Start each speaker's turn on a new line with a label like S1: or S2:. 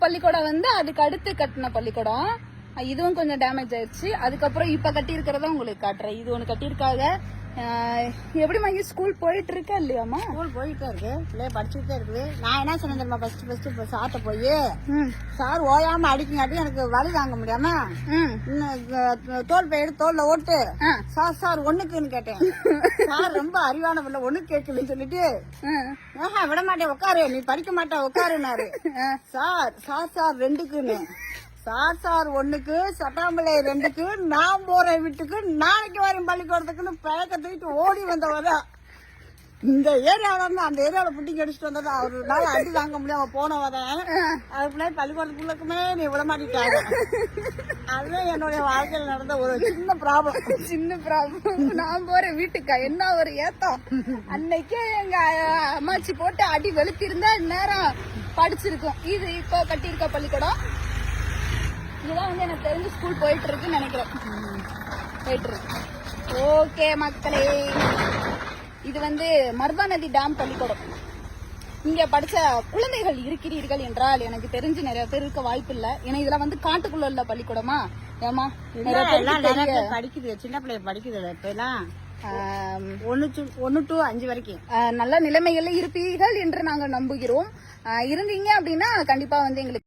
S1: பள்ளிக்கூடம் வந்து அதுக்கு அடுத்து கட்டின பள்ளிக்கூடம். இதுவும் கொஞ்சம் டேமேஜ் ஆயிடுச்சு. அதுக்கப்புறம் இப்ப கட்டி இருக்கிறத உங்களுக்கு காட்டுறேன். இது ஒண்ணு கட்டியிருக்காங்க. எப்படிமா ஸ்கூல் போயிட்டு இருக்கா இல்லையாமா?
S2: ஸ்கூல் போயிட்டே இருக்கு, பிள்ளைய படிச்சுட்டே இருக்குது. நான் என்ன சொன்னேன் தெரியுமா, ஃபர்ஸ்ட் சார்ட்ட போய் சார் ஓயாம அடிக்கங்காட்டி எனக்கு வலி தாங்க முடியாம தோல் பை எடுத்து தோல்ல ஓட்டு சார் ஒண்ணுக்குன்னு கேட்டேன். சார் ரொம்ப அறிவான பிள்ளை, ஒண்ணு கேட்கலன்னு சொல்லிட்டு விட மாட்டேன் உட்காரு, நீ படிக்க மாட்டா உட்காருனாரு. சார் ரெண்டுக்குன்னு, சார் ஒண்ணுக்கு, சட்டாம்பளை ரெண்டுக்கு, நான் போற வீட்டுக்கு, நாளைக்கு வரும் பள்ளிக்கூடத்துக்குன்னு பழக்க தூக்கிட்டு ஓடி வந்தவதான். இந்த ஏரியாவில இருந்து அந்த ஏரியாவில புட்டிங்க அடிச்சுட்டு வந்ததா ஒரு நாள் அடி தாங்க முடியாம போனவதான். அதுக்குள்ள பள்ளிக்கூடத்துக்குள்ளக்குமே நீ விட மாட்டேட்டாங்க. அதுதான் என்னுடைய வாழ்க்கையில் நடந்த ஒரு சின்ன ப்ராப்ளம்.
S1: நான் போற வீட்டுக்கா என்ன ஒரு ஏத்தம். அன்னைக்கே எங்க அம்மாச்சி போட்டு அடி வெளுத்திருந்தா நேரம் படிச்சிருக்கோம். இது இப்போ கட்டியிருக்க பள்ளிக்கூடம். இதுதான் வந்து எனக்கு தெரிஞ்சு ஸ்கூல் போயிட்டு இருக்குன்னு நினைக்கிறேன். போயிட்டு இருக்கு. ஓகே மக்களே, இது வந்து மருதா நதி டேம் பள்ளிக்கூடம். இங்க படிச்ச குழந்தைகள் இருக்கிறீர்கள் என்றால் எனக்கு தெரிஞ்சு நிறைய பேர் இருக்க வாய்ப்பு இல்ல. ஏன்னா இதெல்லாம் வந்து காட்டுக்குள்ள உள்ள பள்ளிக்கூடமா? ஏமா
S2: படிக்குது, சின்ன பிள்ளைய படிக்குது. இப்ப எல்லாம் 1 to 5 வரைக்கும்
S1: நல்ல நிலைமைகள்ல இருப்பீர்கள் என்று நாங்க நம்புகிறோம். இருந்தீங்க அப்படின்னா கண்டிப்பா வந்து எங்களுக்கு